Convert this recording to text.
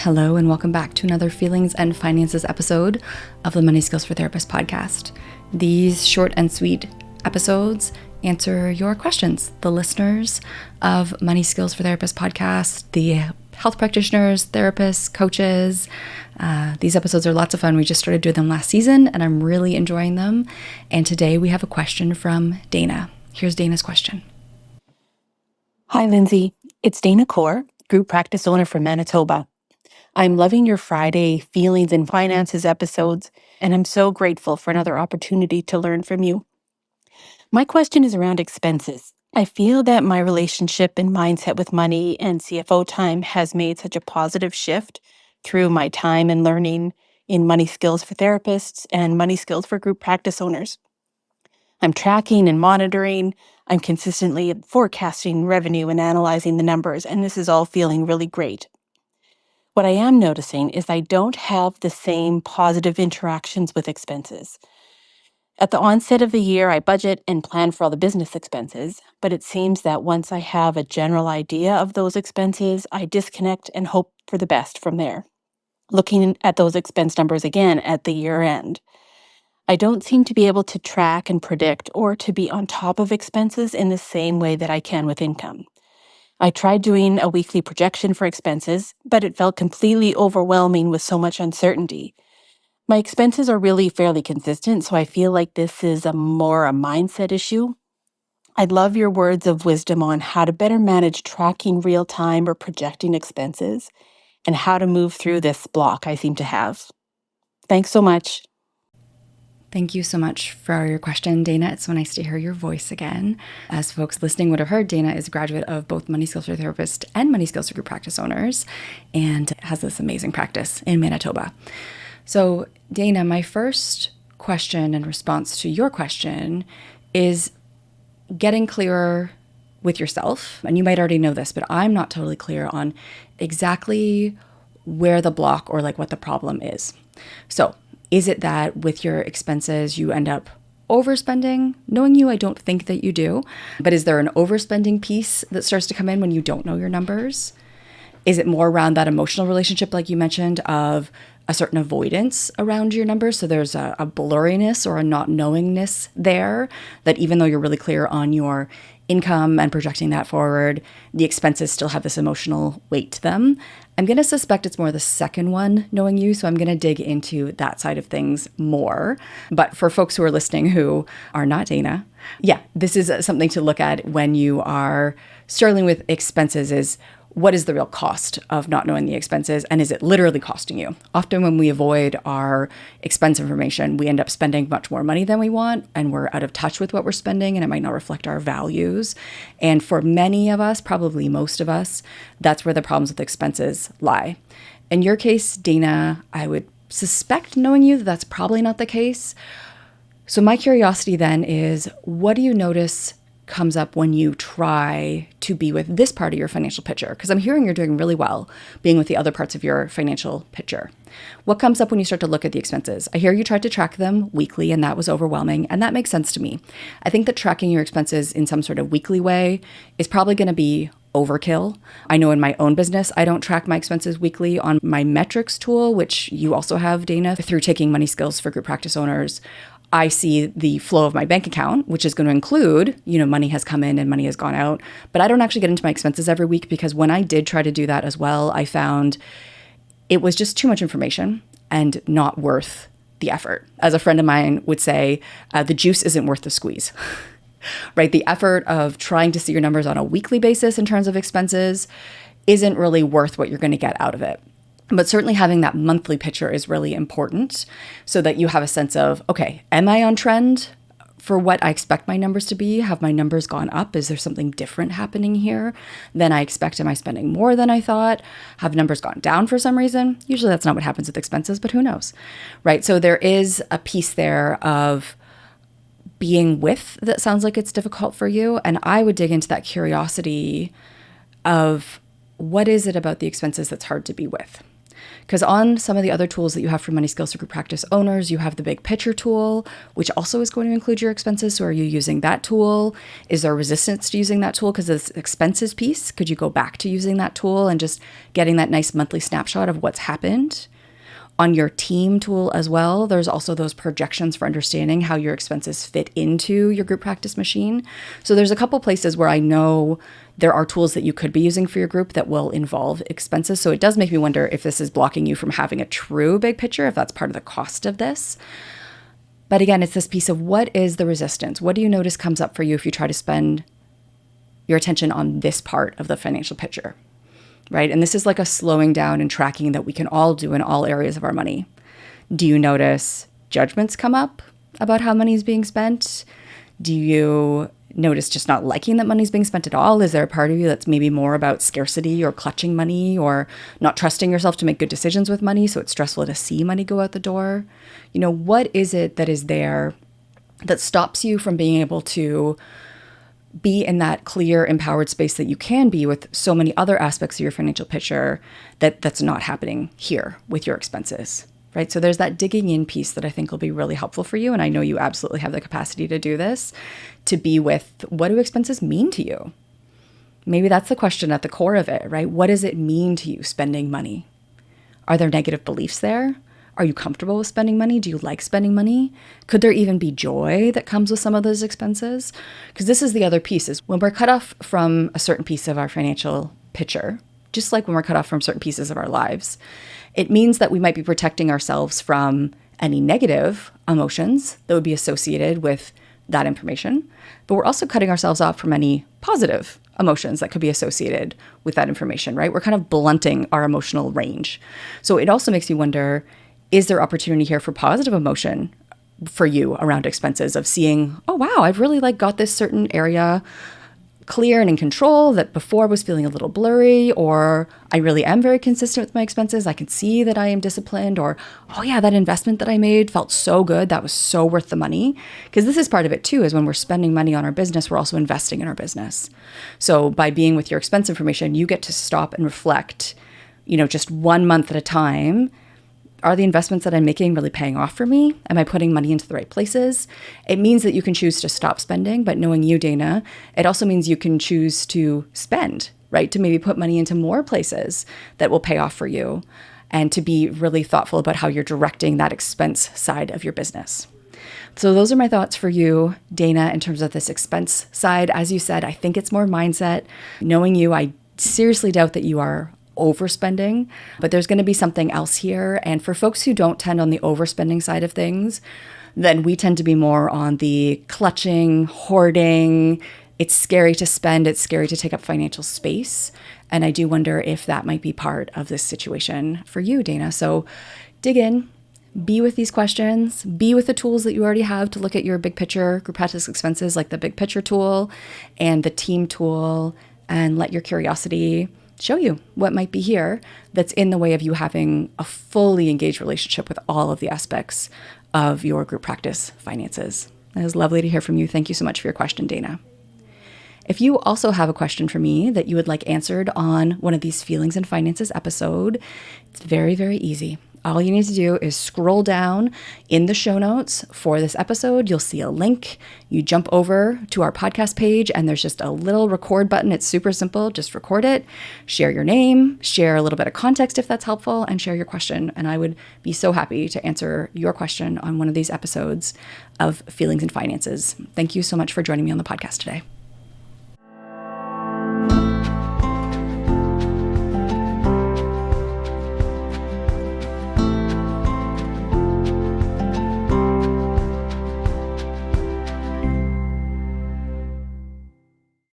Hello, and welcome back to another Feelings and Finances episode of the Money Skills for Therapists podcast. These short and sweet episodes answer your questions, the listeners of Money Skills for Therapists podcast, the health practitioners, therapists, coaches. These episodes are lots of fun. We just started doing them last season, and I'm really enjoying them. And today we have a question from Dana. Here's Dana's question. Hi, Linzy. It's Dana Kaur, group practice owner from Manitoba. I'm loving your Friday Feelings and Finances episodes, and I'm so grateful for another opportunity to learn from you. My question is around expenses. I feel that my relationship and mindset with money and CFO time has made such a positive shift through my time and learning in Money Skills for Therapists and Money Skills for Group Practice Owners. I'm tracking and monitoring. I'm consistently forecasting revenue and analyzing the numbers, and this is all feeling really great. What I am noticing is I don't have the same positive interactions with expenses. At the onset of the year, I budget and plan for all the business expenses, but it seems that once I have a general idea of those expenses, I disconnect and hope for the best from there, looking at those expense numbers again at the year end. I don't seem to be able to track and predict or to be on top of expenses in the same way that I can with income. I tried doing a weekly projection for expenses, but it felt completely overwhelming with so much uncertainty. My expenses are really fairly consistent, so I feel like this is more a mindset issue. I'd love your words of wisdom on how to better manage tracking real time or projecting expenses and how to move through this block I seem to have. Thanks so much. Thank you so much for your question, Dana. It's so nice to hear your voice again. As folks listening would have heard, Dana is a graduate of both Money Skills for Therapists and Money Skills for Group Practice Owners and has this amazing practice in Manitoba. So, Dana, my first question in response to your question is getting clearer with yourself. And you might already know this, but I'm not totally clear on exactly where the block or like what the problem is. So, is it that with your expenses, you end up overspending? Knowing you, I don't think that you do. But is there an overspending piece that starts to come in when you don't know your numbers? Is it more around that emotional relationship, like you mentioned, of a certain avoidance around your numbers? So there's a blurriness or a not knowingness there, that even though you're really clear on your income and projecting that forward, the expenses still have this emotional weight to them. I'm going to suspect it's more the second one, knowing you, so I'm going to dig into that side of things more. But for folks who are listening who are not Dana, this is something to look at when you are struggling with expenses is, what is the real cost of not knowing the expenses, and is it literally costing you? Often when we avoid our expense information, we end up spending much more money than we want, and we're out of touch with what we're spending, and it might not reflect our values. And for many of us, probably most of us, that's where the problems with expenses lie. In your case, Dana, I would suspect, knowing you, that's probably not the case. So my curiosity then is, what do you notice comes up when you try to be with this part of your financial picture? Because I'm hearing you're doing really well being with the other parts of your financial picture. What comes up when you start to look at the expenses? I hear you tried to track them weekly, and that was overwhelming, and that makes sense to me. I think that tracking your expenses in some sort of weekly way is probably going to be overkill. I know in my own business, I don't track my expenses weekly on my metrics tool, which you also have, Dana, through taking Money Skills for Group Practice Owners. I see the flow of my bank account, which is going to include, money has come in and money has gone out. But I don't actually get into my expenses every week, because when I did try to do that as well, I found it was just too much information and not worth the effort. As a friend of mine would say, the juice isn't worth the squeeze, right? The effort of trying to see your numbers on a weekly basis in terms of expenses isn't really worth what you're going to get out of it. But certainly having that monthly picture is really important, so that you have a sense of, okay, am I on trend for what I expect my numbers to be? Have my numbers gone up? Is there something different happening here than I expect? Am I spending more than I thought? Have numbers gone down for some reason? Usually that's not what happens with expenses, but who knows, right? So there is a piece there of being with that sounds like it's difficult for you. And I would dig into that curiosity of, what is it about the expenses that's hard to be with? Because on some of the other tools that you have for Money Skills for Group Practice owners, you have the big picture tool, which also is going to include your expenses. So are you using that tool? Is there resistance to using that tool because of this expenses piece? Could you go back to using that tool and just getting that nice monthly snapshot of what's happened? On your team tool as well, there's also those projections for understanding how your expenses fit into your group practice machine. So there's a couple places where I know there are tools that you could be using for your group that will involve expenses. So it does make me wonder if this is blocking you from having a true big picture, if that's part of the cost of this. But again, it's this piece of what is the resistance? What do you notice comes up for you if you try to spend your attention on this part of the financial picture? Right? And this is like a slowing down and tracking that we can all do in all areas of our money. Do you notice judgments come up about how money is being spent? Do you notice just not liking that money is being spent at all? Is there a part of you that's maybe more about scarcity or clutching money or not trusting yourself to make good decisions with money? So it's stressful to see money go out the door. What is it that is there that stops you from being able to be in that clear, empowered space that you can be with so many other aspects of your financial picture that's not happening here with your expenses, right? So there's that digging in piece that I think will be really helpful for you. And I know you absolutely have the capacity to do this, to be with what do expenses mean to you? Maybe that's the question at the core of it, right? What does it mean to you spending money? Are there negative beliefs there? Are you comfortable with spending money? Do you like spending money? Could there even be joy that comes with some of those expenses? Because this is the other piece, is when we're cut off from a certain piece of our financial picture, just like when we're cut off from certain pieces of our lives, it means that we might be protecting ourselves from any negative emotions that would be associated with that information. But we're also cutting ourselves off from any positive emotions that could be associated with that information, right? We're kind of blunting our emotional range. So it also makes me wonder, is there opportunity here for positive emotion for you around expenses of seeing, oh, wow, I've really got this certain area clear and in control that before was feeling a little blurry, or I really am very consistent with my expenses. I can see that I am disciplined, or, oh yeah, that investment that I made felt so good. That was so worth the money. Because this is part of it too, is when we're spending money on our business, we're also investing in our business. So by being with your expense information, you get to stop and reflect, just 1 month at a time. Are the investments that I'm making really paying off for me? Am I putting money into the right places? It means that you can choose to stop spending, but knowing you, Dana, it also means you can choose to spend, right? To maybe put money into more places that will pay off for you, and to be really thoughtful about how you're directing that expense side of your business. So those are my thoughts for you, Dana, in terms of this expense side. As you said, I think it's more mindset. Knowing you, I seriously doubt that you are overspending, but there's going to be something else here. And for folks who don't tend on the overspending side of things, then we tend to be more on the clutching, hoarding. It's scary to spend. It's scary to take up financial space. And I do wonder if that might be part of this situation for you, Dana. So dig in, be with these questions, be with the tools that you already have to look at your big picture group practice expenses, like the big picture tool and the team tool, and let your curiosity show you what might be here that's in the way of you having a fully engaged relationship with all of the aspects of your group practice finances. It was lovely to hear from you. Thank you so much for your question, Dana. If you also have a question for me that you would like answered on one of these Feelings and Finances episode, it's very, very easy. All you need to do is scroll down in the show notes for this episode. You'll see a link. You jump over to our podcast page and there's just a little record button. It's super simple. Just record it, share your name, share a little bit of context if that's helpful, and share your question. And I would be so happy to answer your question on one of these episodes of Feelings and Finances. Thank you so much for joining me on the podcast today.